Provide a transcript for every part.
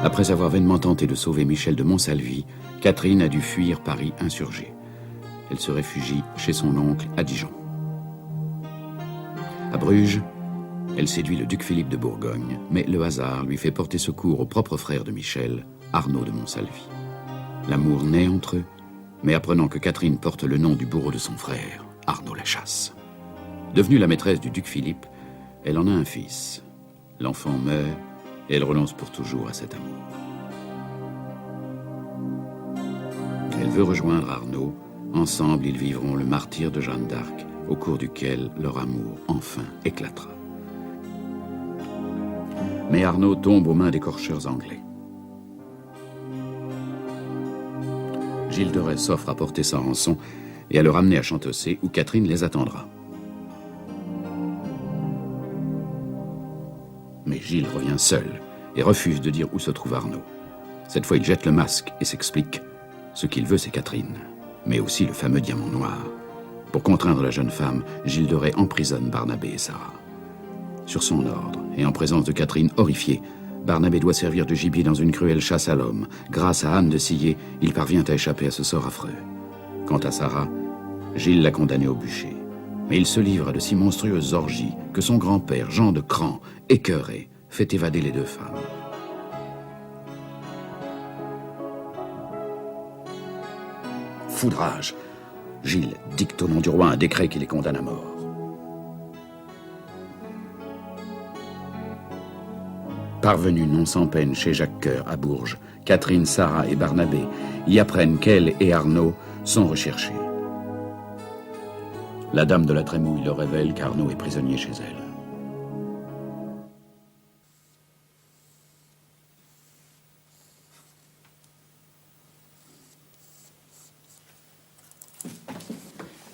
Après avoir vainement tenté de sauver Michel de Montsalvi, Catherine a dû fuir Paris insurgé. Elle se réfugie chez son oncle à Dijon. À Bruges, elle séduit le duc Philippe de Bourgogne, mais le hasard lui fait porter secours au propre frère de Michel, Arnaud de Montsalvi. L'amour naît entre eux, mais apprenant que Catherine porte le nom du bourreau de son frère, Arnaud la chasse. Devenue la maîtresse du duc Philippe, elle en a un fils. L'enfant meurt et elle renonce pour toujours à cet amour. Elle veut rejoindre Arnaud. Ensemble, ils vivront le martyre de Jeanne d'Arc, au cours duquel leur amour enfin éclatera. Mais Arnaud tombe aux mains des corcheurs anglais. Gilles de Rais s'offre à porter sa rançon et à le ramener à Chantessé, où Catherine les attendra. Mais Gilles revient seul et refuse de dire où se trouve Arnaud. Cette fois, il jette le masque et s'explique. Ce qu'il veut, c'est Catherine, mais aussi le fameux diamant noir. Pour contraindre la jeune femme, Gilles de Rais emprisonne Barnabé et Sarah. Sur son ordre, et en présence de Catherine horrifiée, Barnabé doit servir de gibier dans une cruelle chasse à l'homme. Grâce à Anne de Sillé, il parvient à échapper à ce sort affreux. Quant à Sarah, Gilles l'a condamnée au bûcher. Mais il se livre à de si monstrueuses orgies que son grand-père, Jean de Cran, écœuré, fait évader les deux femmes. Foudrage, Gilles dicte au nom du roi un décret qui les condamne à mort. Parvenus non sans peine chez Jacques Coeur à Bourges, Catherine, Sarah et Barnabé y apprennent qu'elle et Arnaud sont recherchés. La dame de la Trémouille leur révèle qu'Arnaud est prisonnier chez elle.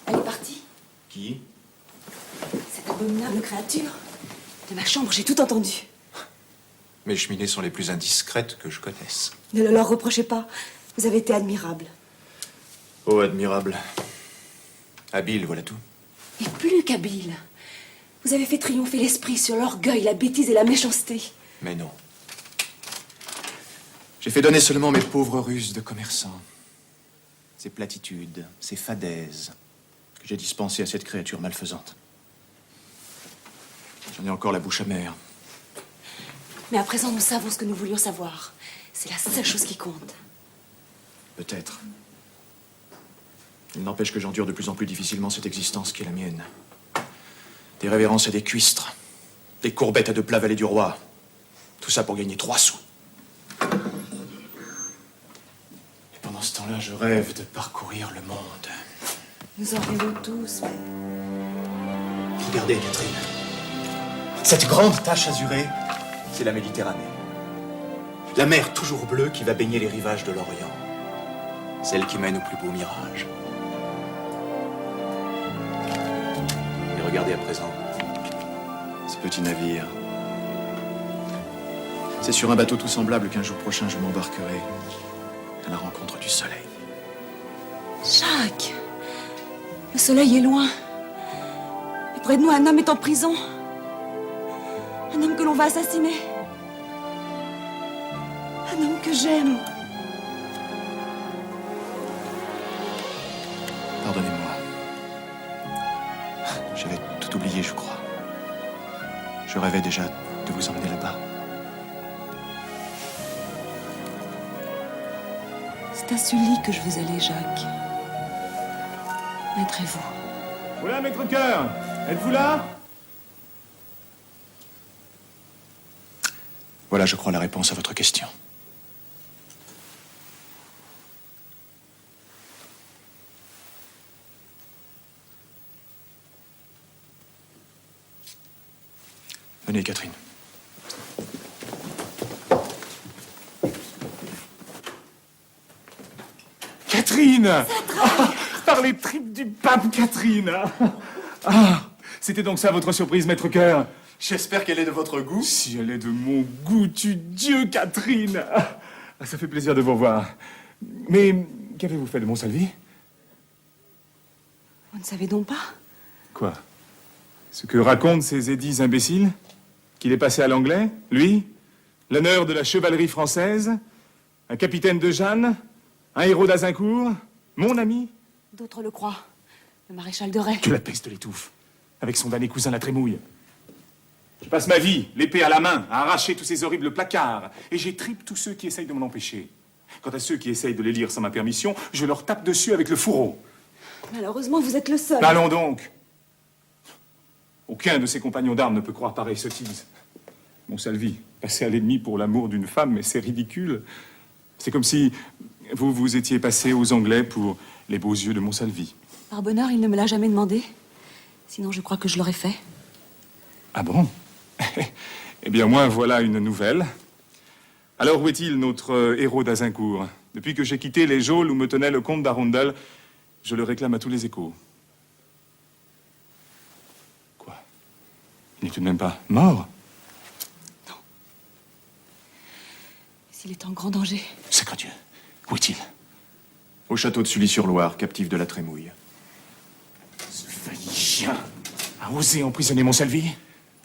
Elle est partie. Qui? Cette abominable créature. De ma chambre, j'ai tout entendu. Mes cheminées sont les plus indiscrètes que je connaisse. Ne le leur reprochez pas. Vous avez été admirable. Oh, admirable. Habile, voilà tout. Et plus qu'habile. Vous avez fait triompher l'esprit sur l'orgueil, la bêtise et la méchanceté. Mais non. J'ai fait donner seulement mes pauvres ruses de commerçant. Ces platitudes, ces fadaises que j'ai dispensées à cette créature malfaisante. J'en ai encore la bouche amère. Mais à présent, nous savons ce que nous voulions savoir. C'est la seule chose qui compte. Peut-être. Il n'empêche que j'endure de plus en plus difficilement cette existence qui est la mienne. Des révérences et des cuistres. Des courbettes à deux plats vallées du roi. Tout ça pour gagner 3 sous. Et pendant ce temps-là, je rêve de parcourir le monde. Nous en rêvons tous, mais... Regardez, Catherine. Cette grande tache azurée, c'est la Méditerranée. La mer toujours bleue qui va baigner les rivages de l'Orient. Celle qui mène au plus beau mirage. Et regardez à présent, ce petit navire. C'est sur un bateau tout semblable qu'un jour prochain je m'embarquerai à la rencontre du soleil. Jacques, le soleil est loin. Et près de nous, un homme est en prison. Un homme que l'on va assassiner. Un homme que j'aime. Pardonnez-moi. J'avais tout oublié, je crois. Je rêvais déjà de vous emmener là-bas. C'est à Sully que je veux aller, Jacques. Mettrez-vous. Voilà, maître Coeur. Êtes-vous là? Voilà, je crois, la réponse à votre question. Venez, Catherine. Catherine! Par les tripes du pape, Catherine! Ah, c'était donc ça votre surprise, maître Coeur? J'espère qu'elle est de votre goût. Si elle est de mon goût, tu Dieu, Catherine! Ah, ça fait plaisir de vous revoir. Mais qu'avez-vous fait de Montsalvi? Vous ne savez donc pas? Quoi? Ce que racontent ces édits imbéciles? Qu'il est passé à l'anglais, lui? l'honneur de la chevalerie française, un capitaine de Jeanne, un héros d'Azincourt, mon ami. D'autres le croient. Le maréchal de Ray. Que la peste l'étouffe, avec son damné cousin la Trémouille. Je passe ma vie, l'épée à la main, à arracher tous ces horribles placards, et j'étripe tous ceux qui essayent de m'en empêcher. Quant à ceux qui essayent de les lire sans ma permission, je leur tape dessus avec le fourreau. Malheureusement, vous êtes le seul. Allons donc. Aucun de ses compagnons d'armes ne peut croire pareille sottise. Monsalvi, passer à l'ennemi pour l'amour d'une femme, mais c'est ridicule. C'est comme si vous étiez passé aux Anglais pour les beaux yeux de Monsalvi. Par bonheur, il ne me l'a jamais demandé. Sinon, je crois que je l'aurais fait. Ah bon? Eh bien, moi, voilà une nouvelle. Alors, où est-il, notre héros d'Azincourt? Depuis que j'ai quitté les geôles où me tenait le comte d'Arundel, je le réclame à tous les échos. Quoi? Il n'est tout de même pas mort? Non. S'il est en grand danger. Sacre Dieu, où est-il? Au château de Sully-sur-Loire, captif de la Trémouille. Ce failli chien a osé emprisonner Monsalvi?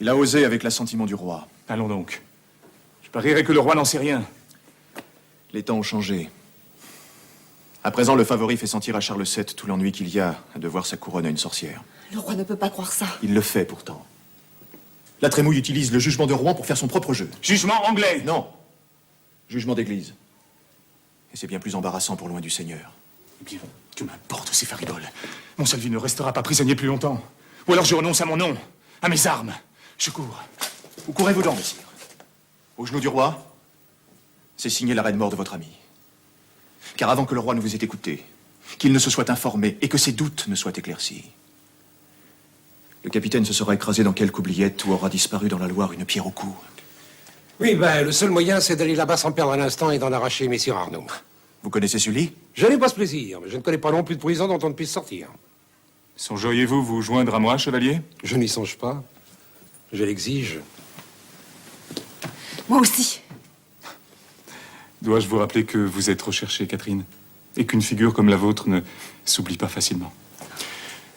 Il a osé avec l'assentiment du roi. Allons donc. Je parierais que le roi n'en sait rien. Les temps ont changé. À présent, le favori fait sentir à Charles VII tout l'ennui qu'il y a à devoir sa couronne à une sorcière. Le roi ne peut pas croire ça. Il le fait pourtant. La Trémouille utilise le jugement de Rouen pour faire son propre jeu. Jugement anglais! Non. Jugement d'église. Et c'est bien plus embarrassant pour loin du Seigneur. Eh bien, que m'importe ces fariboles. Monsalvi ne restera pas prisonnier plus longtemps. Ou alors je renonce à mon nom, à mes armes. Je cours. Où courez-vous donc, messire? Au genou du roi? C'est signer l'arrêt de mort de votre ami. Car avant que le roi ne vous ait écouté, qu'il ne se soit informé et que ses doutes ne soient éclaircis, le capitaine se sera écrasé dans quelque oubliette ou aura disparu dans la Loire une pierre au cou. Oui, ben, le seul moyen, c'est d'aller là-bas sans perdre un instant et d'en arracher messire Arnaud. Vous connaissez Sully? Je n'ai pas ce plaisir, mais je ne connais pas non plus de prison dont on ne puisse sortir. Songeriez-vous vous joindre à moi, chevalier? Je n'y songe pas. Je l'exige. Moi aussi. Dois-je vous rappeler que vous êtes recherchée, Catherine? Et qu'une figure comme la vôtre ne s'oublie pas facilement.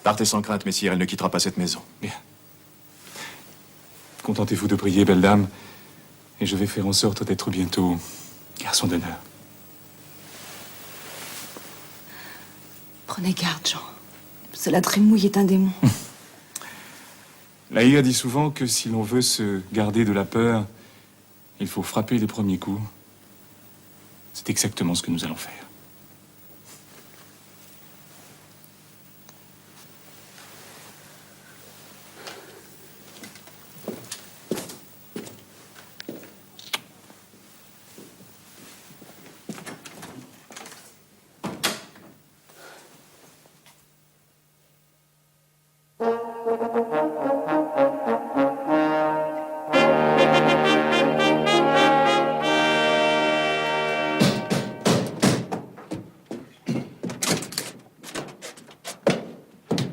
Partez sans crainte, messire, elle ne quittera pas cette maison. Bien. Contentez-vous de prier, belle dame, et je vais faire en sorte d'être bientôt garçon d'honneur. Prenez garde, Jean. Cela Trémouille est un démon. Laïr dit souvent que si l'on veut se garder de la peur, il faut frapper les premiers coups. C'est exactement ce que nous allons faire.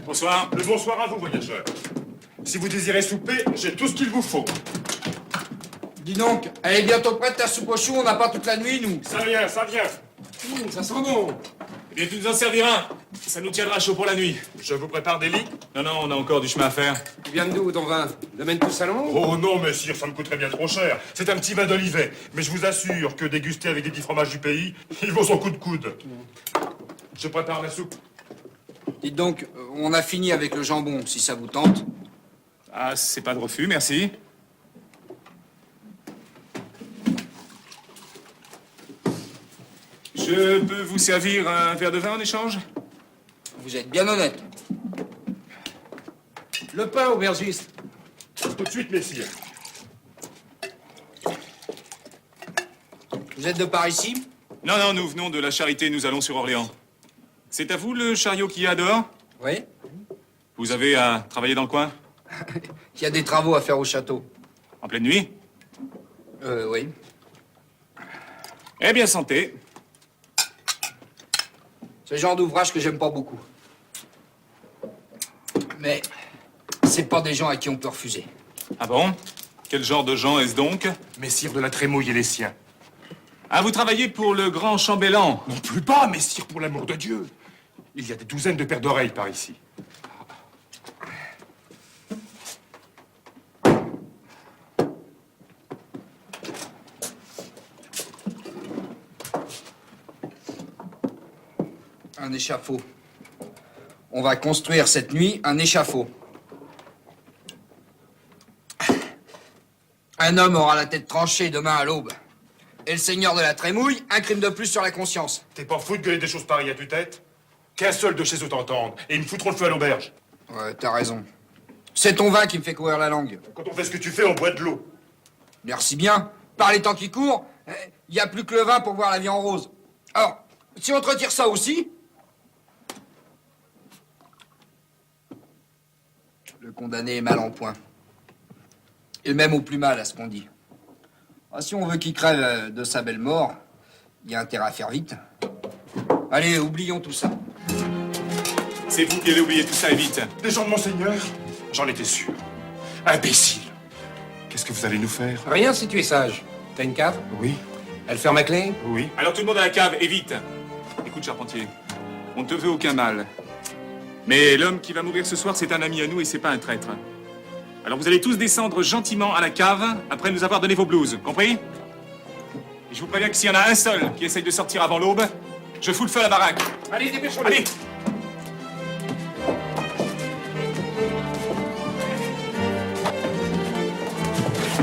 Bonsoir. Le bonsoir à vous, voyageurs. Si vous désirez souper, j'ai tout ce qu'il vous faut. Dis donc, elle est bientôt prête ta soupe au chou, on n'a pas toute la nuit, nous. Ça vient, ça vient. Ça sent bon. Eh bien, tu nous en serviras. Ça nous tiendra chaud pour la nuit. Je vous prépare des lits. Non, non, on a encore du chemin à faire. Tu viens d'où, ton vin? Le mène tout salon? Oh non, messire, ça me coûterait bien trop cher. C'est un petit vin d'Olivet. Mais je vous assure que déguster avec des petits fromages du pays, il vaut son coup de coude. Je prépare la soupe. Dites donc, on a fini avec le jambon, si ça vous tente. Ah, c'est pas de refus, merci. Je peux vous servir un verre de vin en échange? Vous êtes bien honnête. Le pain, aubergiste. Tout de suite, messire. Vous êtes de par ici? Non, non, nous venons de la Charité, nous allons sur Orléans. C'est à vous le chariot qu'il y a dehors? Oui. Vous avez à travailler dans le coin? Il y a des travaux à faire au château. En pleine nuit? Oui. Eh bien, santé. C'est le genre d'ouvrage que j'aime pas beaucoup. Mais c'est pas des gens à qui on peut refuser. Ah bon? Quel genre de gens est-ce donc? Messire de la Trémouille et les siens. Ah, vous travaillez pour le grand chambellan? Non plus pas, messire, pour l'amour de Dieu. Il y a des douzaines de paires d'oreilles par ici. un échafaud. On va construire cette nuit un échafaud. Un homme aura la tête tranchée demain à l'aube. Et le seigneur de la Trémouille, un crime de plus sur la conscience. T'es pas fou de gueuler des choses pareilles à tue-tête? Qu'un seul de chez eux t'entende, et ils me foutront le feu à l'auberge. Ouais, t'as raison. C'est ton vin qui me fait courir la langue. Quand on fait ce que tu fais, on boit de l'eau. Merci bien. Par les temps qui courent, il n'y a plus que le vin pour voir la vie en rose. Alors, si on te retire ça aussi... Le condamné est mal en point. Et même au plus mal, à ce qu'on dit. Ah, si on veut qu'il crève de sa belle mort, il y a intérêt à faire vite. Allez, oublions tout ça. C'est vous qui allez oublier tout ça, et vite. Des gens de Monseigneur? J'en étais sûr. Imbécile. Qu'est-ce que vous allez nous faire? Rien si tu es sage. T'as une cave? Oui, Elle ferme à clé? oui. Alors tout le monde à la cave, et vite. Écoute, Charpentier, on ne te veut aucun mal. Mais l'homme qui va mourir ce soir, c'est un ami à nous et c'est pas un traître. Alors vous allez tous descendre gentiment à la cave après nous avoir donné vos blouses, compris? Et je vous préviens que s'il y en a un seul qui essaye de sortir avant l'aube, je fous le feu à la baraque. Allez, dépêchons-nous. Allez!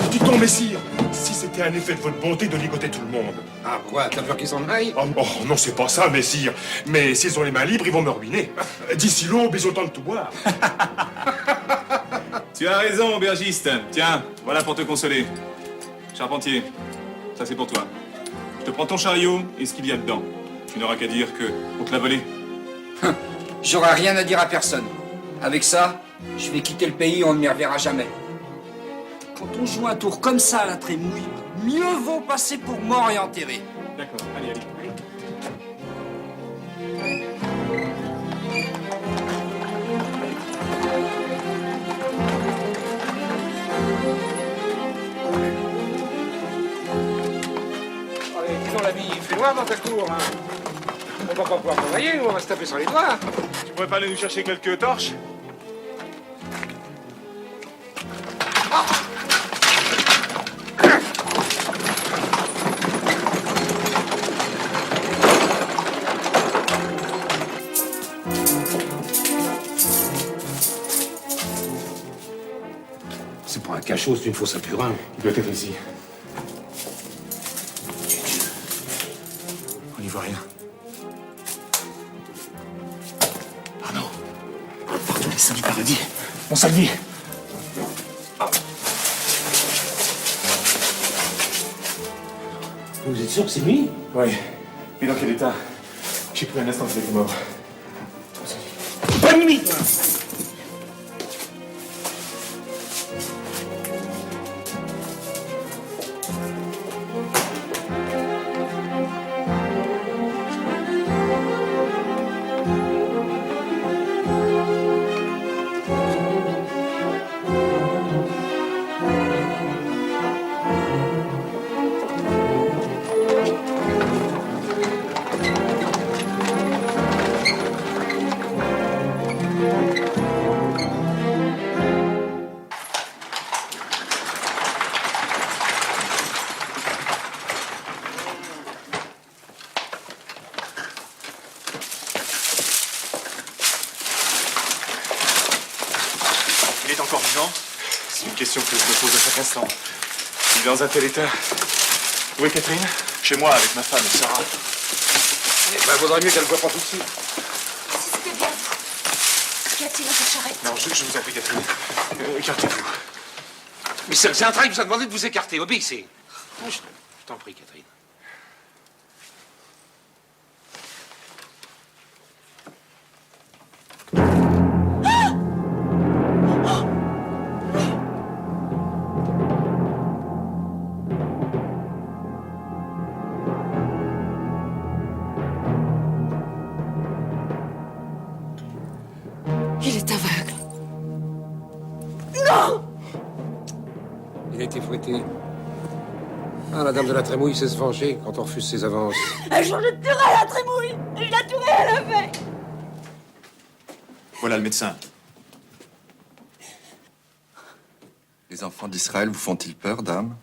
Dites donc, messire, si c'était un effet de votre bonté de ligoter tout le monde. Ah, quoi? T'as peur qu'ils s'en aillent? Oh, non, c'est pas ça, messire. Mais s'ils ont les mains libres, ils vont me ruiner. D'ici l'aube, ils ont le temps de tout boire. Tu as raison, aubergiste. Tiens, voilà pour te consoler. Charpentier, ça c'est pour toi. Je te prends ton chariot et ce qu'il y a dedans. Tu n'auras qu'à dire que on te l'a volé. J'aurai rien à dire à personne. Avec ça, je vais quitter le pays et on ne m'y reverra jamais. Quand on joue un tour comme ça à la Trémouille, mieux vaut passer pour mort et enterré. D'accord, allez, allez. Allez, disons l'ami, il fait noir dans ta cour, hein. On va pas pouvoir travailler, on va se taper sur les doigts. Tu pourrais pas aller nous chercher quelques torches? C'est pas un cachot, c'est une fosse à purin. Il doit être ici. On n'y voit rien. Arnaud. Partout les saints du paradis. Mon salvier. Vous êtes sûr que c'est lui? Oui. Mais dans quel état? J'ai cru un instant qu'il était mort. Bonne nuit! Il est encore vivant? C'est une question que je me pose à chaque instant. Il est dans un tel état. Où est Catherine? Chez moi, avec ma femme et Sarah. Eh ben, vaudrait mieux qu'elle ne voit pas tout de suite. Si c'était bien vous. Qu'y a-t-il à cette charrette? Non, je vous en prie, Catherine. Écartez-vous. Mais c'est un train qui vous a demandé de vous écarter. Obéissez. Je t'en prie, Catherine. Il est aveugle. Il a été fouetté. Ah, la dame de la Trémouille sait se venger quand on refuse ses avances. Un jour, je tuerai la Trémouille. Je la tuerai à la veille. Voilà le médecin. Les enfants d'Israël vous font-ils peur, dame?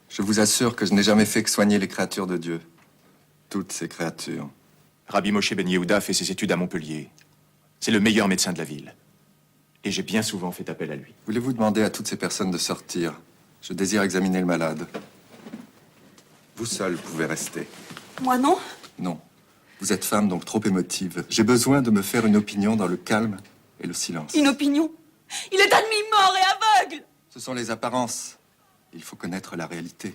Je vous assure que je n'ai jamais fait que soigner les créatures de Dieu. Toutes ces créatures. Rabbi Moshe Ben Yehuda fait ses études à Montpellier. C'est le meilleur médecin de la ville. Et j'ai bien souvent fait appel à lui. Voulez-vous demander à toutes ces personnes de sortir? Je désire examiner le malade. Vous seul pouvez rester. Moi, non. Non. Vous êtes femme, donc trop émotive. J'ai besoin de me faire une opinion dans le calme et le silence. Une opinion. Il est admis mort et aveugle. Ce sont les apparences. Il faut connaître la réalité.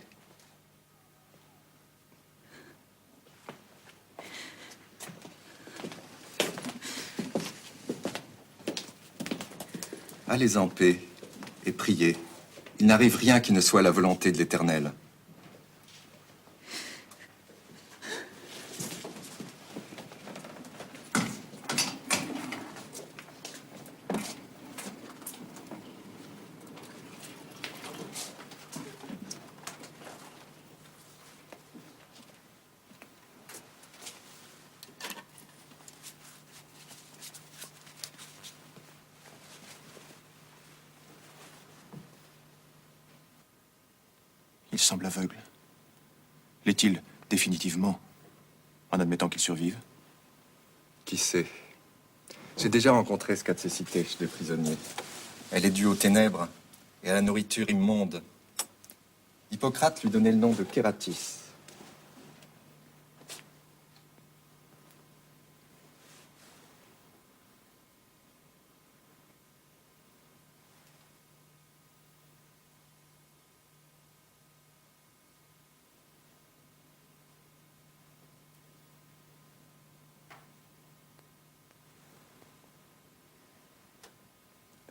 Allez en paix et priez. Il n'arrive rien qui ne soit la volonté de l'Éternel. Il semble aveugle. L'est-il définitivement, en admettant qu'il survive? Qui sait? J'ai déjà rencontré ce cas de cécité chez des prisonniers. Elle est due aux ténèbres et à la nourriture immonde. Hippocrate lui donnait le nom de Kératis.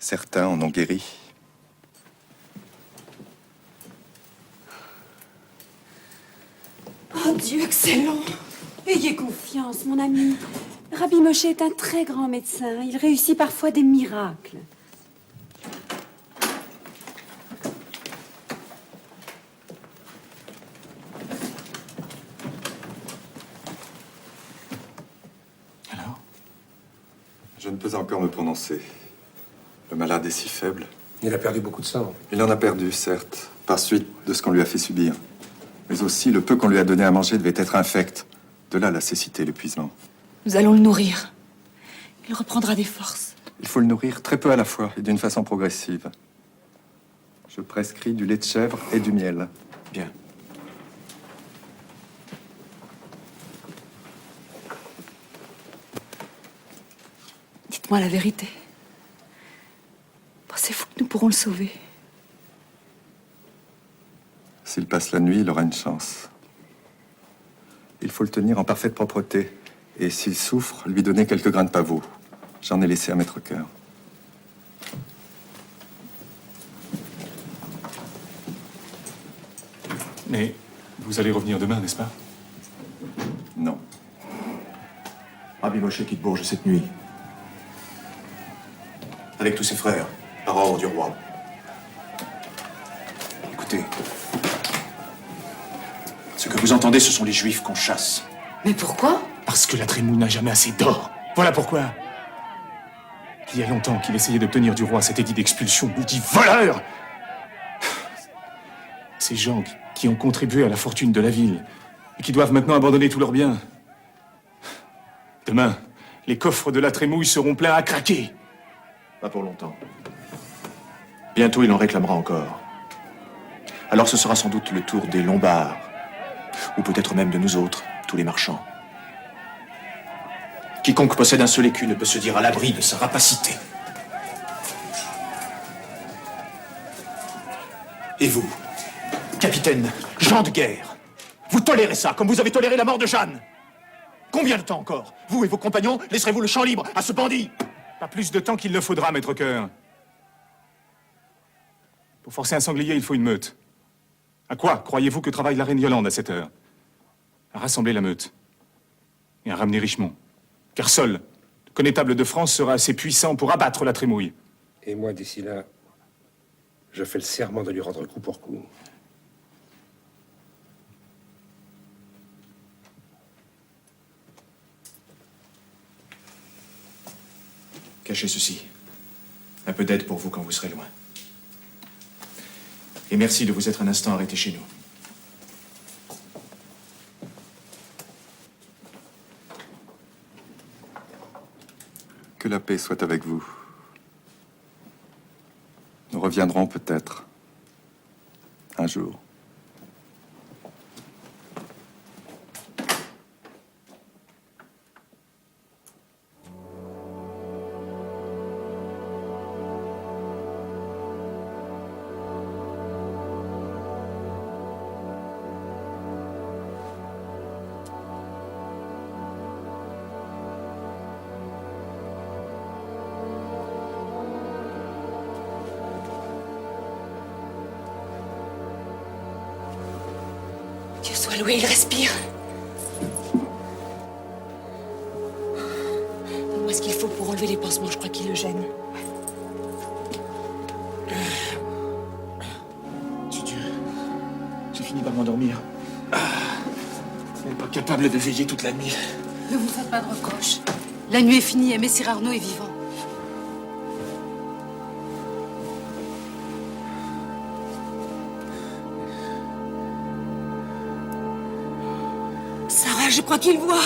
Certains en ont guéri. Oh Dieu, excellent! Ayez confiance, mon ami. Rabbi Moshe est un très grand médecin. Il réussit parfois des miracles. Alors? Je ne peux encore me prononcer. Le malade est si faible. Il a perdu beaucoup de sang. Il en a perdu, certes, par suite de ce qu'on lui a fait subir. Mais aussi, le peu qu'on lui a donné à manger devait être infect. De là, la cécité, l'épuisement. Nous allons le nourrir. Il reprendra des forces. Il faut le nourrir très peu à la fois et d'une façon progressive. Je prescris du lait de chèvre et du miel. Bien. Dites-moi la vérité. Pensez-vous que nous pourrons le sauver? S'il passe la nuit, il aura une chance. Il faut le tenir en parfaite propreté. Et s'il souffre, lui donner quelques grains de pavot. J'en ai laissé à Maître-Cœur. Mais vous allez revenir demain, n'est-ce pas? Non. Rabbi Moshe quitte Bourges cette nuit. Avec tous ses frères, par ordre du roi. Écoutez. Ce que vous entendez, ce sont les Juifs qu'on chasse. Mais pourquoi? Parce que la Trémouille n'a jamais assez d'or. Voilà pourquoi. Il y a longtemps qu'il essayait d'obtenir du roi cet édit d'expulsion. Il dit voleur! Ces gens qui ont contribué à la fortune de la ville et qui doivent maintenant abandonner tous leurs biens. Demain, les coffres de la Trémouille seront pleins à craquer. Pas pour longtemps. Bientôt, il en réclamera encore. Alors ce sera sans doute le tour des Lombards. Ou peut-être même de nous autres, tous les marchands. Quiconque possède un seul écu ne peut se dire à l'abri de sa rapacité. Et vous, capitaine, Jean de guerre, vous tolérez ça, comme vous avez toléré la mort de Jeanne? Combien de temps encore? Vous et vos compagnons laisserez-vous le champ libre à ce bandit? Pas plus de temps qu'il ne faudra, Maître-Cœur. Pour forcer un sanglier, il faut une meute. À quoi croyez-vous que travaille la reine Yolande à cette heure? À rassembler la meute. Et à ramener Richemont. Car seul, le connétable de France sera assez puissant pour abattre la Trémouille. Et moi, d'ici là, je fais le serment de lui rendre coup pour coup. Cachez ceci. Un peu d'aide pour vous quand vous serez loin. Et merci de vous être un instant arrêté chez nous. Que la paix soit avec vous. Nous reviendrons peut-être un jour. Dieu soit loué, il respire. Donne-moi ce qu'il faut pour enlever les pansements, je crois qu'il le gêne. J'ai fini par m'endormir. Elle n'est pas capable de veiller toute la nuit. Ne vous faites pas de reproches. La nuit est finie et Messire Arnaud est vivant. Sarah, je crois qu'il voit.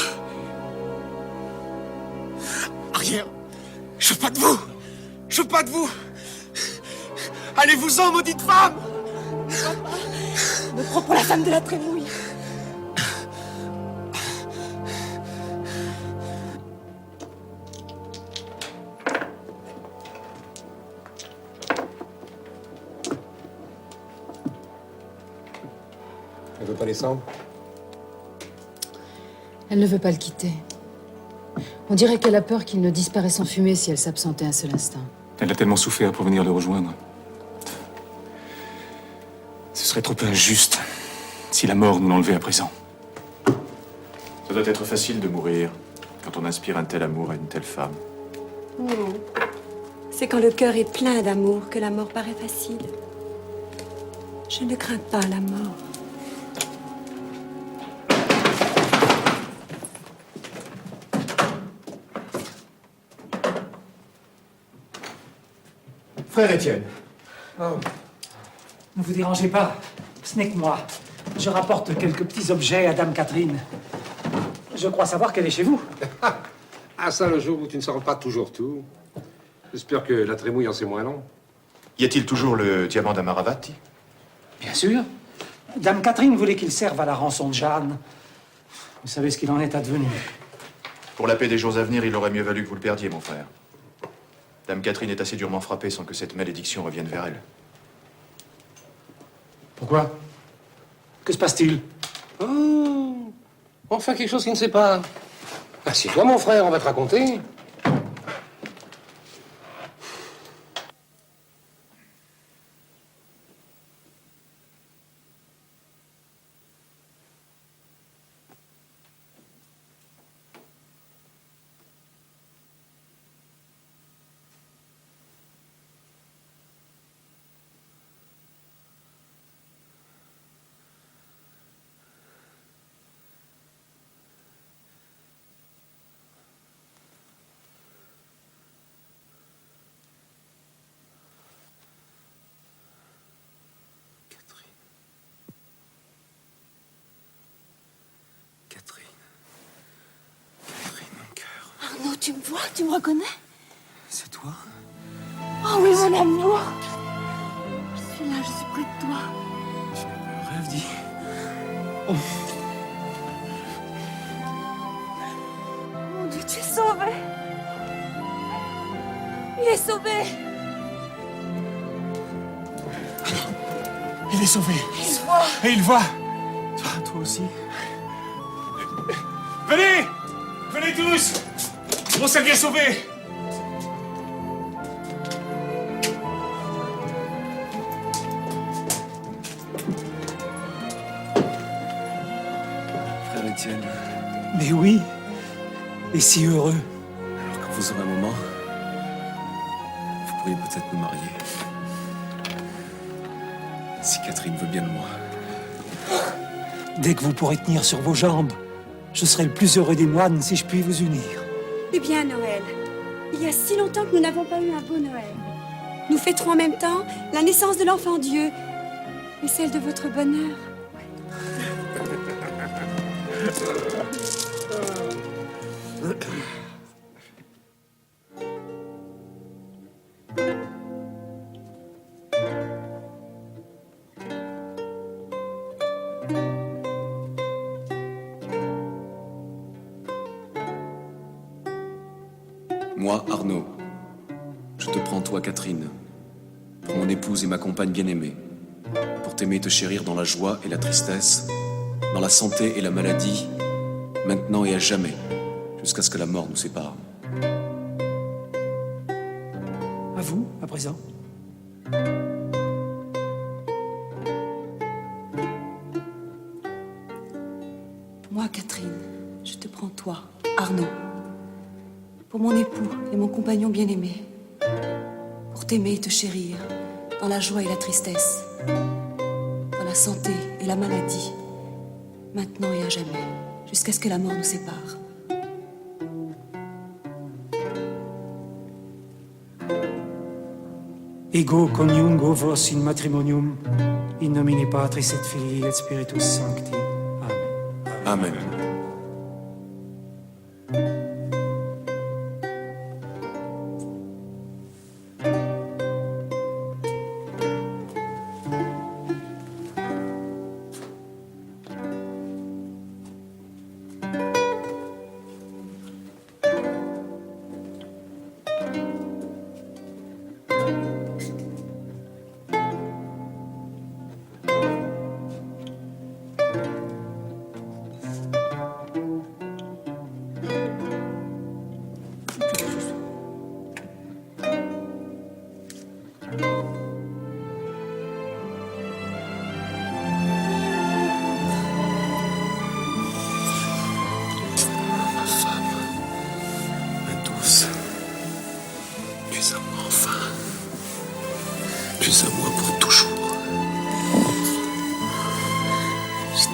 Arrière. Je veux pas de vous. Je veux pas de vous. Allez-vous-en, maudite femme. Me prends pour la femme de la Trémouille. Elle veut pas descendre? Elle ne veut pas le quitter. On dirait qu'elle a peur qu'il ne disparaisse en fumée si elle s'absentait un seul instant. Elle a tellement souffert pour venir le rejoindre. Ce serait trop injuste si la mort nous l'enlevait à présent. Ça doit être facile de mourir quand on inspire un tel amour à une telle femme. Non. C'est quand le cœur est plein d'amour que la mort paraît facile. Je ne crains pas la mort. Frère Étienne. Oh, ne vous dérangez pas, ce n'est que moi. Je rapporte quelques petits objets à Dame Catherine. Je crois savoir qu'elle est chez vous. Ah, ça, le jour où tu ne sauras pas toujours tout. J'espère que la Trémouille en sait moins long. Y a-t-il toujours le diamant d'Amaravati? Bien sûr. Dame Catherine voulait qu'il serve à la rançon de Jeanne. Vous savez ce qu'il en est advenu. Pour la paix des jours à venir, il aurait mieux valu que vous le perdiez, mon frère. Dame Catherine est assez durement frappée sans que cette malédiction revienne vers elle. Pourquoi? Que se passe-t-il? Oh, enfin quelque chose qu'il ne sait pas. Assieds-toi, mon frère, on va te raconter. Arnaud, tu me vois? Tu me reconnais? C'est toi? Oh oui, mon amour. Je suis là, je suis près de toi. Tu n'as pas un rêve, dis. Mon Dieu, tu es sauvé. Il est sauvé. Il est sauvé. Il voit. Et il voit. Toi aussi. Venez! Venez tous! Mon Selvi est sauvé! Frère Étienne, Mais oui, et si heureux. alors quand vous aurez un moment, vous pourriez peut-être me marier. Si Catherine veut bien de moi. Dès que vous pourrez tenir sur vos jambes, je serai le plus heureux des moines si je puis vous unir. Eh bien, Noël, il y a si longtemps que nous n'avons pas eu un beau Noël. Nous fêterons en même temps la naissance de l'enfant Dieu et celle de votre bonheur. Moi, Arnaud, je te prends toi, Catherine, pour mon épouse et ma compagne bien-aimée, pour t'aimer et te chérir dans la joie et la tristesse, dans la santé et la maladie, maintenant et à jamais, jusqu'à ce que la mort nous sépare. À vous, à présent. Moi, Catherine, je te prends toi, Arnaud, pour mon époux et mon compagnon bien-aimé, pour t'aimer et te chérir, dans la joie et la tristesse, dans la santé et la maladie, maintenant et à jamais, jusqu'à ce que la mort nous sépare. Ego coniungo vos in matrimonium, in nomine Patris et Filii et Spiritus Sancti. Amen.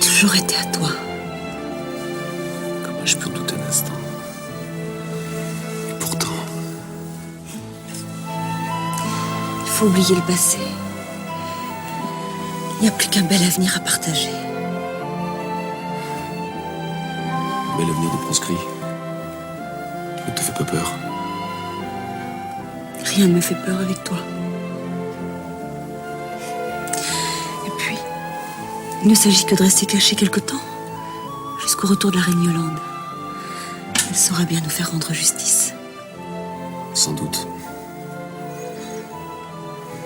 Toujours été à toi. Comment je peux en douter un instant? Et pourtant... Il faut oublier le passé. Il n'y a plus qu'un bel avenir à partager. Bel avenir de proscrit. Ne te fais pas peur. Rien ne me fait peur avec toi. Il ne s'agit que de rester caché quelque temps, jusqu'au retour de la reine Yolande. Elle saura bien nous faire rendre justice. Sans doute.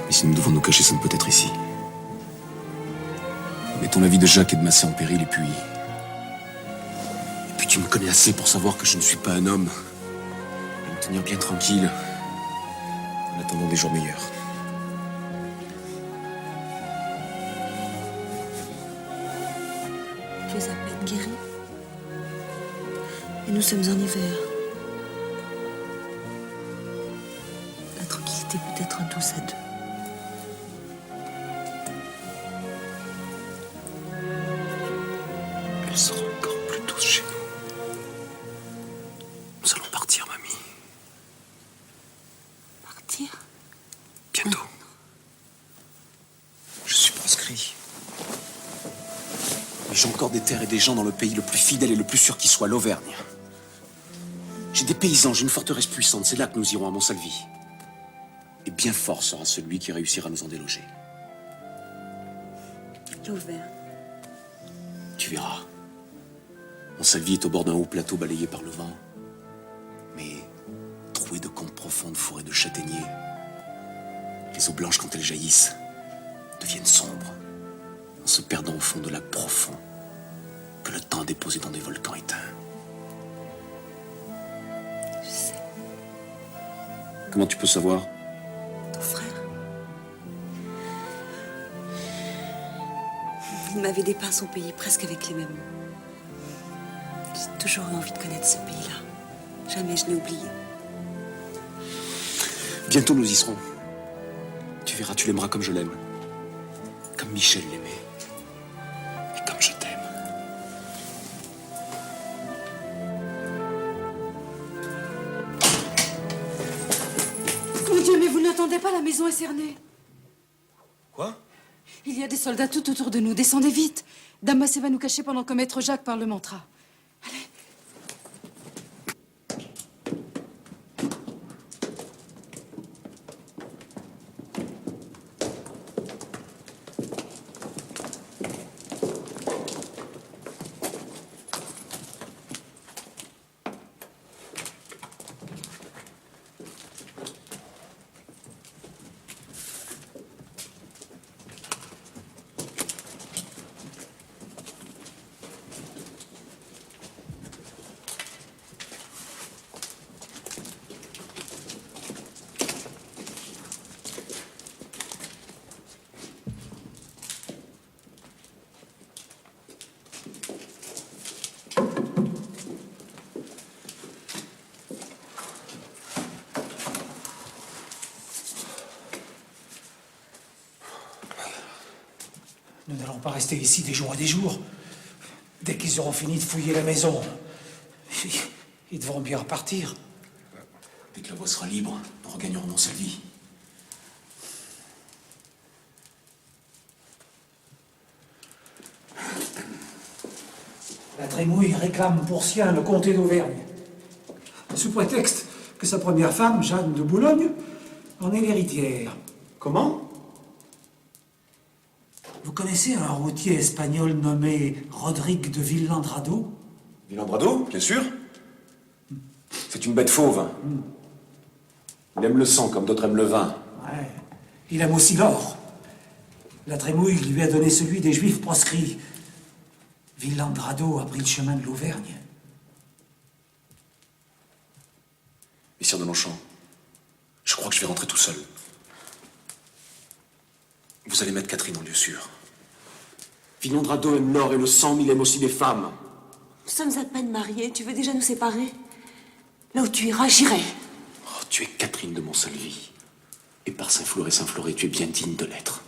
Mais si nous devons nous cacher, ça ne peut être ici. Mettons la vie de Jacques et de ma sœur en péril, et puis tu me connais assez pour savoir que je ne suis pas un homme. À me tenir bien tranquille, en attendant des jours meilleurs. Tu es à peine guéri. Et nous sommes en hiver. La tranquillité peut être douce à deux. Elle sera encore plus douce chez nous. Nous allons partir, mamie. Partir? Bientôt. Je suis proscrit. Mais j'ai encore des terres et des gens dans le pays le plus fidèle et le plus sûr qui soit, l'Auvergne. J'ai des paysans, j'ai une forteresse puissante, c'est là que nous irons à Montsalvi. Et bien fort sera celui qui réussira à nous en déloger. L'Auvergne. Tu verras. Montsalvi est au bord d'un haut plateau balayé par le vent, mais troué de comptes profondes forêts de châtaigniers. Les eaux blanches, quand elles jaillissent, deviennent sombres, en se perdant au fond de lacs profonds que le temps a déposés dans des volcans éteints. Je sais. Comment tu peux savoir? Ton frère. Il m'avait dépeint son pays presque avec les mêmes mots. J'ai toujours eu envie de connaître ce pays-là. Jamais je n'ai oublié. Bientôt nous y serons. Tu verras, tu l'aimeras comme je l'aime. Comme Michel l'aimait. Et comme je t'aime. Mon Dieu, mais vous n'entendez pas, la maison est cernée. Quoi? Il y a des soldats tout autour de nous. Descendez vite. Dame Massé va nous cacher pendant que Maître Jacques parlementera. Allez. Nous n'allons pas rester ici des jours et des jours. Dès qu'ils auront fini de fouiller la maison, ils devront bien repartir. Dès que la voie sera libre, nous regagnerons Montsalvi. La Trémouille réclame pour sien le comté d'Auvergne, sous prétexte que sa première femme, Jeanne de Boulogne, en est l'héritière. Comment? Vous connaissez un routier espagnol nommé Rodrigue de Villandrado? Villandrado, bien sûr. C'est une bête fauve. Il aime le sang comme d'autres aiment le vin. Ouais. Il aime aussi l'or. La Trémouille lui a donné celui des Juifs proscrits. Villandrado a pris le chemin de l'Auvergne. Messire de Longchamp, je crois que je vais rentrer tout seul. Vous allez mettre Catherine en lieu sûr. Villandrado aime l'or et le sang, mais il aime aussi les femmes. Nous sommes à peine mariés, tu veux déjà nous séparer? Là où tu iras, j'irai. Oh, tu es Catherine de Montsalvi. Et par Saint-Flour et Saint-Floré, tu es bien digne de l'être.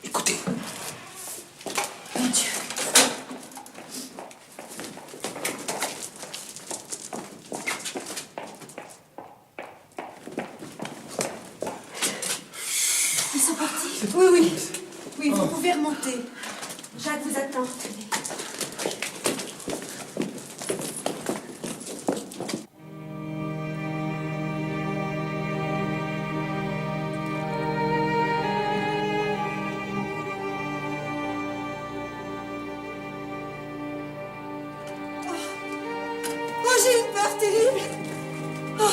Écoutez. Mon Dieu. Ils sont partis? Oui, oui. Oui, vous pouvez remonter. Jacques vous attend. Oh, j'ai une peur terrible. Oh,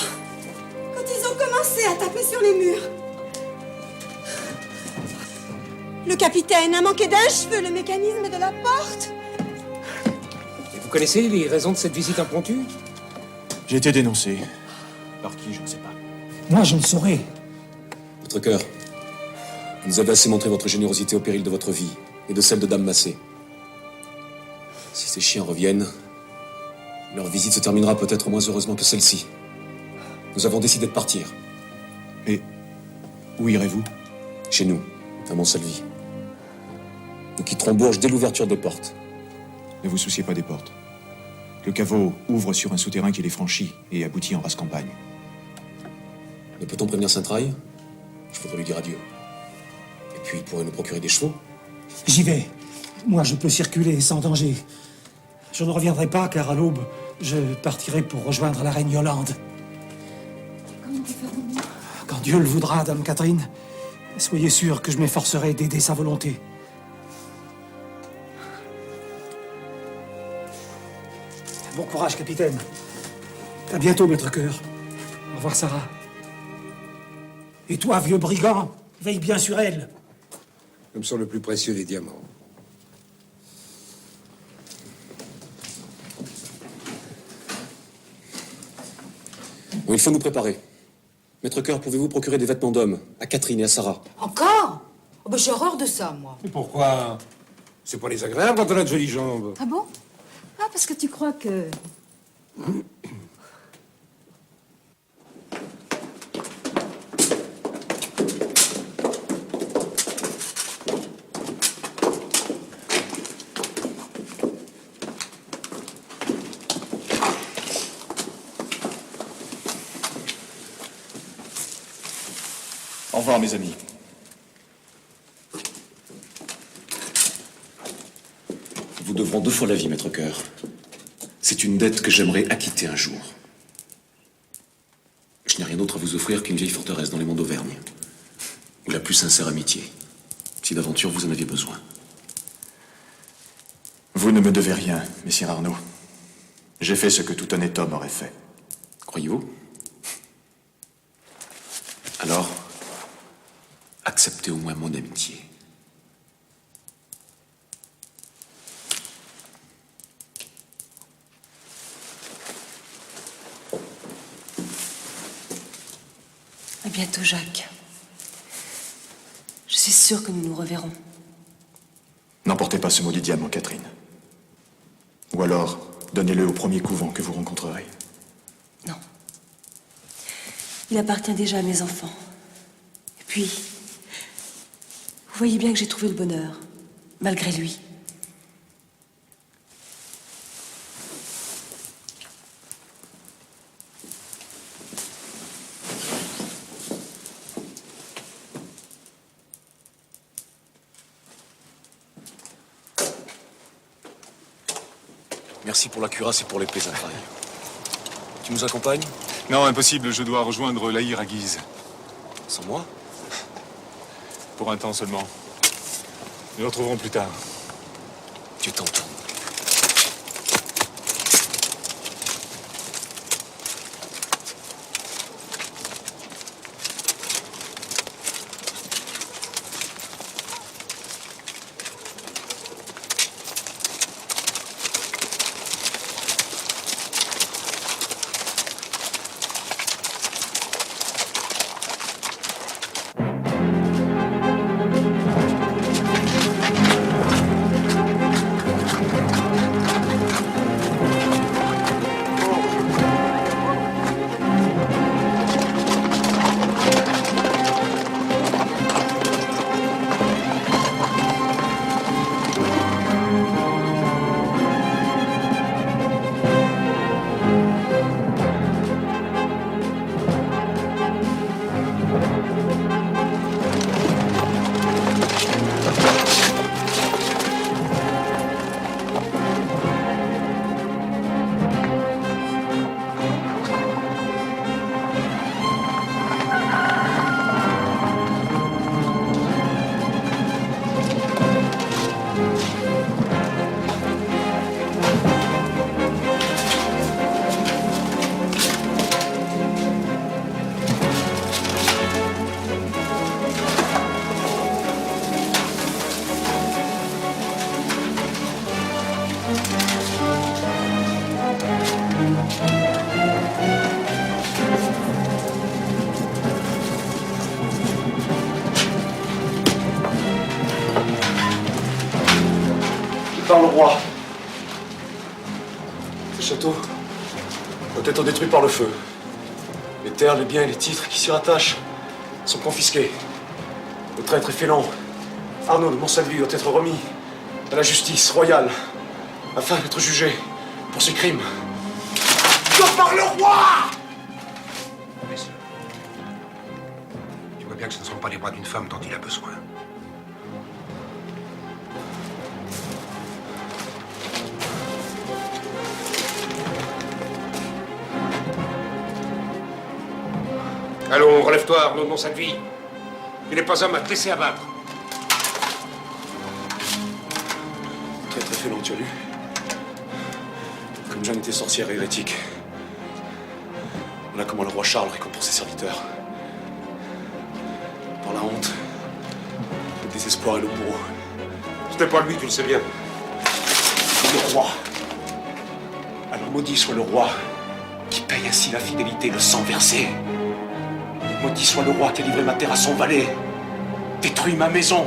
quand ils ont commencé à taper sur les murs. Le capitaine a manqué d'un cheveu le mécanisme de la porte. Et vous connaissez les raisons de cette visite impromptue? J'ai été dénoncé. Par qui, je ne sais pas. Moi, je le saurai. Votre cœur, vous nous avez assez montré votre générosité au péril de votre vie et de celle de Dame Massé. Si ces chiens reviennent, leur visite se terminera peut-être moins heureusement que celle-ci. Nous avons décidé de partir. Et où irez-vous? Chez nous, à Montsalvi. Nous quitterons Bourges dès l'ouverture des portes. Ne vous souciez pas des portes. Le caveau ouvre sur un souterrain qui les franchit et aboutit en race campagne. Ne peut-on prévenir Saint-Traille? Je voudrais lui dire adieu. Et puis, il pourrait nous procurer des chevaux. J'y vais. Moi, je peux circuler sans danger. Je ne reviendrai pas, car à l'aube, je partirai pour rejoindre la reine Yolande. Comment vous ferons-nous? Quand Dieu le voudra, Dame Catherine, soyez sûre que je m'efforcerai d'aider sa volonté. Bon courage, capitaine. À bientôt, maître cœur. Au revoir, Sarah. Et toi, vieux brigand, veille bien sur elle. Comme sur le plus précieux des diamants. Bon, il faut nous préparer. Maître Cœur, pouvez-vous procurer des vêtements d'homme à Catherine et à Sarah? Encore? Oh, ben, j'ai horreur de ça, moi. Et pourquoi? C'est pas désagréable quand on a de jolies jambes. Ah bon? Ah, parce que tu crois que... Au revoir, mes amis. Vous devrons 2 fois la vie, Maître Cœur. C'est une dette que j'aimerais acquitter un jour. Je n'ai rien d'autre à vous offrir qu'une vieille forteresse dans les monts d'Auvergne. Ou la plus sincère amitié, si d'aventure vous en aviez besoin. Vous ne me devez rien, messire Arnaud. J'ai fait ce que tout honnête homme aurait fait. Croyez-vous? Alors, acceptez au moins mon amitié. À bientôt, Jacques. Je suis sûre que nous nous reverrons. N'emportez pas ce maudit diamant, Catherine. Ou alors, donnez-le au premier couvent que vous rencontrerez. Non. Il appartient déjà à mes enfants. Et puis, vous voyez bien que j'ai trouvé le bonheur, malgré lui. Merci pour la cuirasse et pour les plaisanteries. Tu nous accompagnes? Non, impossible, je dois rejoindre l'Aïr à Guise. Sans moi? Pour un temps seulement. Nous nous retrouverons plus tard. Tu t'entends. Par le roi. Ce château doit être détruit par le feu. Les terres, les biens et les titres qui s'y rattachent sont confisqués. Le traître et félon, Arnaud de Montsalvi, doit être remis à la justice royale afin d'être jugé pour ses crimes. Que par le roi! Messieurs, tu vois bien que ce ne sont pas les bras d'une femme dont il a besoin. Allons, relève-toi, Arnaud de Montsalvi. Tu n'es pas homme à te laisser abattre. Traître et félon, tu as lu? Comme Jeanne était sorcière et hérétique. Voilà comment le roi Charles récompense ses serviteurs. Par la honte, le désespoir et le bourreau. Ce n'est pas lui, tu le sais bien. Le roi. Alors maudit soit le roi qui paye ainsi la fidélité, le sang versé. Maudit soit le roi qui a livré ma terre à son valet, détruit ma maison,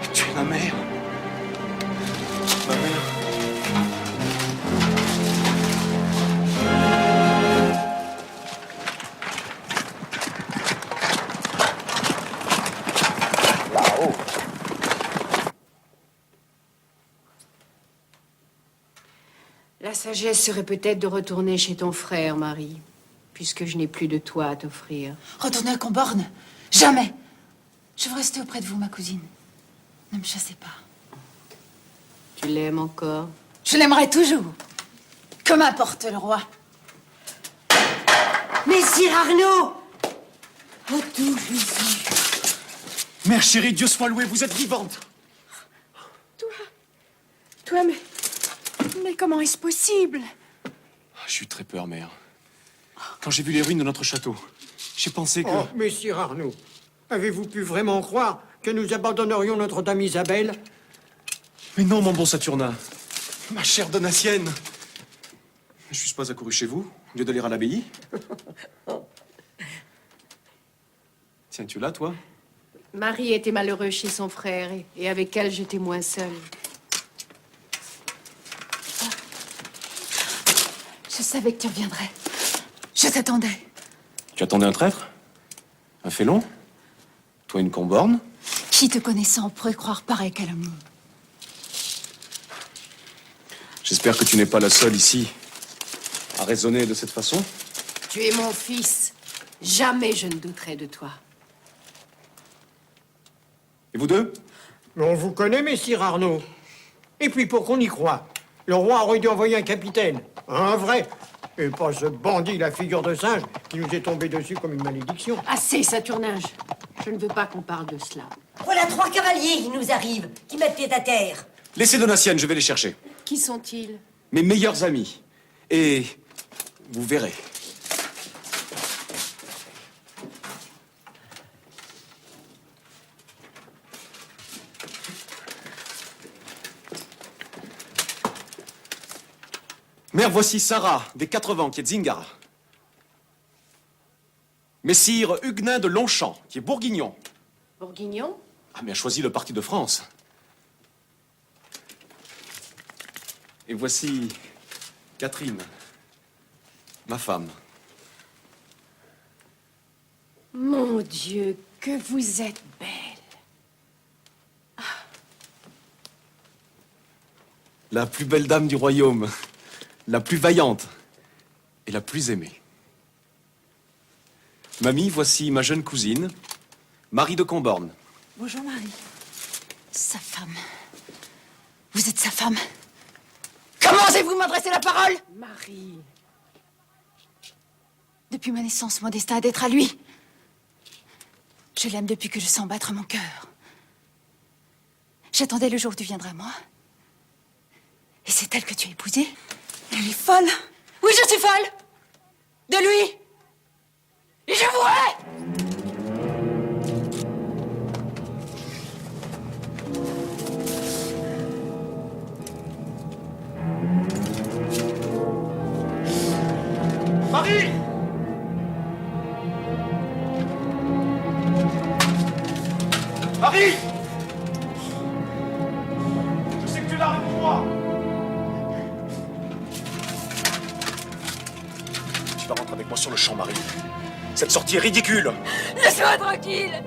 et tué ma mère. Ma mère. La sagesse serait peut-être de retourner chez ton frère, Marie, puisque je n'ai plus de toi à t'offrir. Retournez à Comborne? Jamais. Je veux rester auprès de vous, ma cousine. Ne me chassez pas. Tu l'aimes encore? Je l'aimerai toujours. Que m'importe le roi? Messire Arnaud! Oh, tout Jésus! Mère chérie, Dieu soit loué, vous êtes vivante. Toi, mais comment est-ce possible? J'ai eu très peur, mère. Quand j'ai vu les ruines de notre château, j'ai pensé que... Oh, messire Arnaud, avez-vous pu vraiment croire que nous abandonnerions Notre-Dame Isabelle? Mais non, mon bon Saturnin. Ma chère Donatienne. Je suis pas accouru chez vous, au lieu d'aller à l'abbaye. Tiens, tu es là, toi? Marie était malheureuse chez son frère et avec elle, j'étais moins seule. Je savais que tu reviendrais. Je t'attendais. Tu attendais un traître? Un félon? Toi, une comborne? Qui te connaissant pourrait croire pareille calomnie? J'espère que tu n'es pas la seule ici à raisonner de cette façon. Tu es mon fils. Jamais je ne douterai de toi. Et vous deux? Mais on vous connaît, messire Arnaud. Et puis, pour qu'on y croie, le roi aurait dû envoyer un capitaine. Un vrai. Et pas ce bandit, la figure de singe, qui nous est tombé dessus comme une malédiction. Assez, Saturninge. Je ne veux pas qu'on parle de cela. Voilà 3 cavaliers qui nous arrivent, qui mettent pied à terre. Laissez Donatienne, je vais les chercher. Qui sont-ils? Mes meilleurs amis. Et vous verrez. Mère, voici Sarah, des 4 vents, qui est de Zingara. Messire Huguenin de Longchamp, qui est bourguignon. Bourguignon? Ah, mais a choisi le parti de France. Et voici Catherine, ma femme. Mon Dieu, que vous êtes belle. La plus belle dame du royaume, la plus vaillante et la plus aimée. Mamie, voici ma jeune cousine, Marie de Comborne. Bonjour, Marie. Sa femme. Vous êtes sa femme. Comment osez-vous m'adresser la parole? Marie. Depuis ma naissance, mon destin est d'être à lui. Je l'aime depuis que je sens battre mon cœur. J'attendais le jour où tu viendrais à moi. Et c'est elle que tu as épousée? Elle est folle. Oui, je suis folle. De lui. Et je vous hais. Marie! Marie! Je sais que tu es là, réponds-moi! Tu vas rentrer avec moi sur le champ, Marie. Cette sortie est ridicule! Laisse-moi tranquille.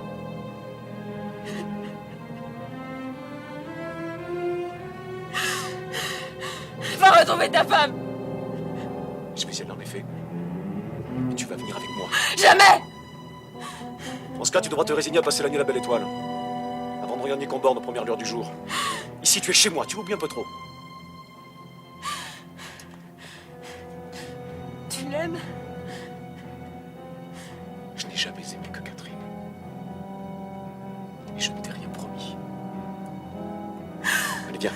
Va retrouver ta femme. Spécial en effet. Et tu vas venir avec moi. Jamais. Dans ce cas, tu devras te résigner à passer la nuit à la Belle Étoile. Avant de regarder Comborne aux premières lueurs du jour. Ici, tu es chez moi, tu m'oublies un peu trop. Tu l'aimes? Je n'ai jamais aimé que Catherine. Et je ne t'ai rien promis. Allez, viens.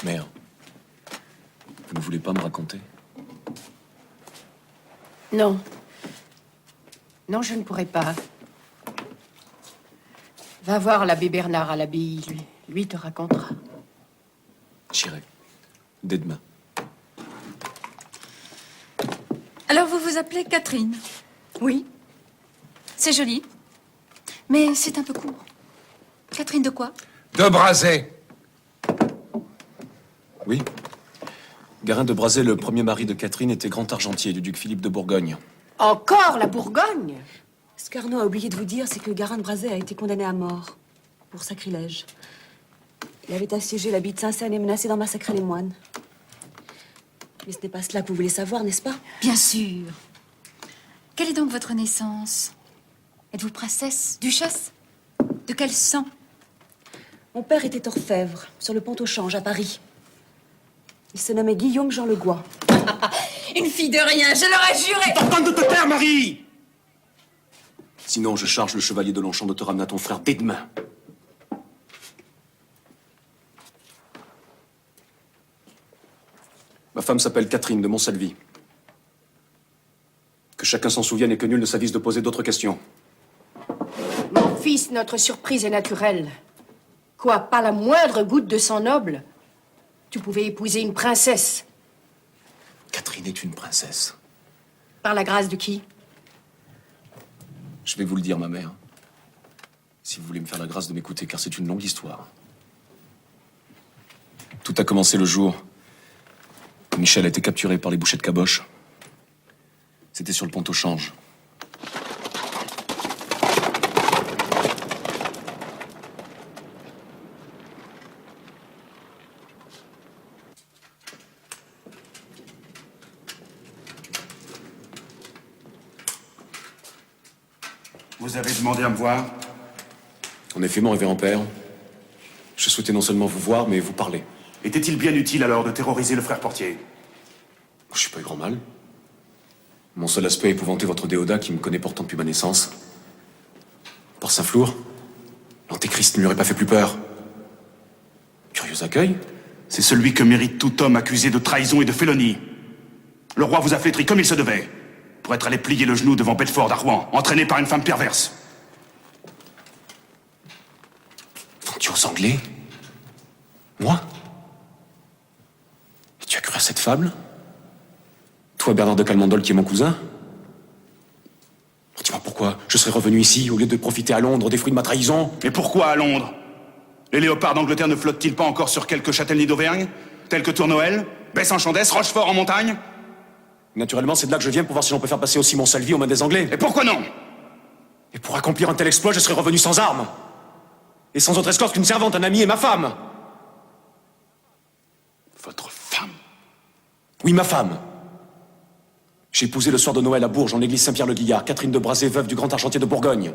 Mère, vous ne voulez pas me raconter? Non. Non, je ne pourrai pas. Va voir l'abbé Bernard à l'abbaye. Lui te racontera. J'irai. Dès demain. Alors vous vous appelez Catherine? Oui. C'est joli. Mais c'est un peu court. Catherine de quoi? De Brazet. Oui. Garin de Brazet, le premier mari de Catherine, était grand argentier du duc Philippe de Bourgogne. Encore la Bourgogne? Ce qu'Arnaud a oublié de vous dire, c'est que Garin de Brazet a été condamné à mort pour sacrilège. Il avait assiégé l'abbaye de Saint-Seine et menacé d'en massacrer les moines. Mais ce n'est pas cela que vous voulez savoir, n'est-ce pas? Bien sûr. Quelle est donc votre naissance? Êtes-vous princesse, duchesse? De quel sang? Mon père était orfèvre, sur le Pont-au-Change, à Paris. Il se nommait Guillaume Jean Le Goy. Une fille de rien, je l'aurais juré! T'ordonnes de te taire, Marie! Sinon, je charge le chevalier de Longchamp de te ramener à ton frère dès demain. Ma femme s'appelle Catherine de Montsalvi. Que chacun s'en souvienne et que nul ne s'avise de poser d'autres questions. Mon fils, notre surprise est naturelle. Quoi, pas la moindre goutte de sang noble? Tu pouvais épouser une princesse. Catherine est une princesse. Par la grâce de qui? Je vais vous le dire, ma mère. Si vous voulez me faire la grâce de m'écouter, car c'est une longue histoire. Tout a commencé le jour où Michel a été capturé par les bouchers de caboche. C'était sur le pont au change. Vous avez demandé à me voir? En effet, mon révérend père, je souhaitais non seulement vous voir, mais vous parler. Était-il bien utile alors de terroriser le frère Portier? Je suis pas eu grand mal. Mon seul aspect épouvantait votre Déodat qui me connaît pourtant depuis ma naissance. Par Saint-Flour, l'Antéchrist ne lui aurait pas fait plus peur. Curieux accueil. C'est celui que mérite tout homme accusé de trahison et de félonie. Le roi vous a flétri comme il se devait, pour être allé plier le genou devant Bedford à Rouen, entraîné par une femme perverse. Vendu aux Anglais? Moi? Et tu as cru à cette fable? Toi, Bernard de Calmandol, qui est mon cousin? Dis-moi pourquoi je serais revenu ici au lieu de profiter à Londres des fruits de ma trahison? Mais pourquoi à Londres? Les léopards d'Angleterre ne flottent-ils pas encore sur quelques châtelleniers d'Auvergne, tels que Tournoël, Besse-en-Chandès, Rochefort en montagne? Naturellement, c'est de là que je viens pour voir si l'on peut faire passer aussi Montsalvi aux mains des Anglais. Et pourquoi non? Et pour accomplir un tel exploit, je serais revenu sans armes. Et sans autre escorte qu'une servante, un ami et ma femme. Votre femme? Oui, ma femme. J'ai épousé le soir de Noël à Bourges, en l'église Saint-Pierre-le-Guillard, Catherine de Brazé, veuve du grand argentier de Bourgogne.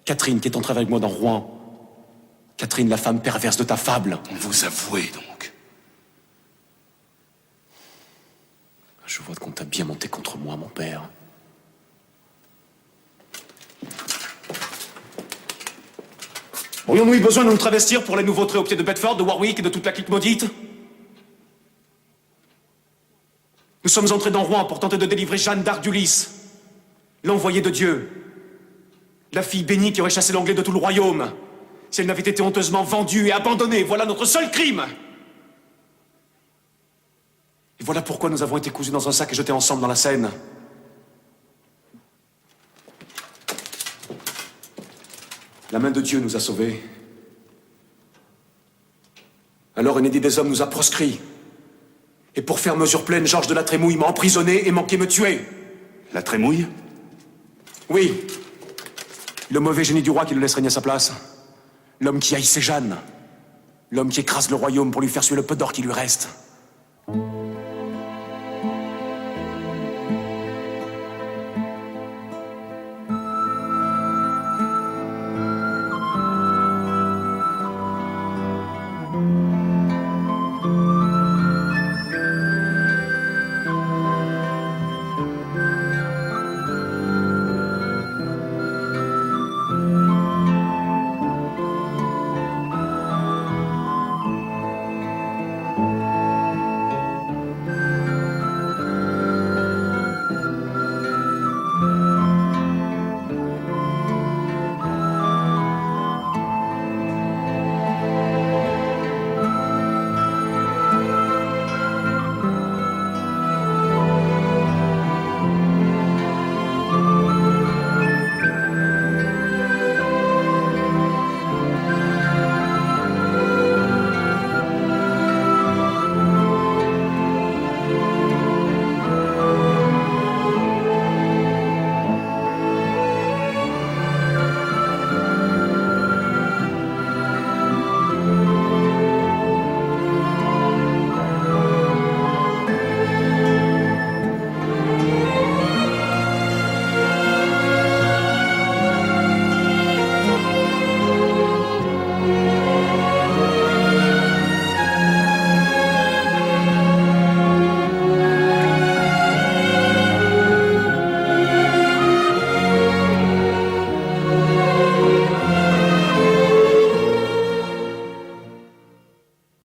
Catherine qui est entrée avec moi dans Rouen. Catherine, la femme perverse de ta fable. Vous avouez donc. Je vois qu'on t'a bien monté contre moi, mon père. Aurions-nous eu besoin de nous travestir pour les nouveaux traits au pied de Bedford, de Warwick et de toute la clique maudite? Nous sommes entrés dans Rouen pour tenter de délivrer Jeanne d'Arc d'Ulysse, l'envoyée de Dieu, la fille bénie qui aurait chassé l'Anglais de tout le royaume, si elle n'avait été honteusement vendue et abandonnée. Voilà notre seul crime! Et voilà pourquoi nous avons été cousus dans un sac et jetés ensemble dans la Seine. La main de Dieu nous a sauvés. Alors un édit des hommes nous a proscrits. Et pour faire mesure pleine, Georges de la Trémouille m'a emprisonné et manqué me tuer. La Trémouille? Oui. Le mauvais génie du roi qui le laisse régner à sa place. L'homme qui haïssait Jeanne. L'homme qui écrase le royaume pour lui faire suer le peu d'or qui lui reste.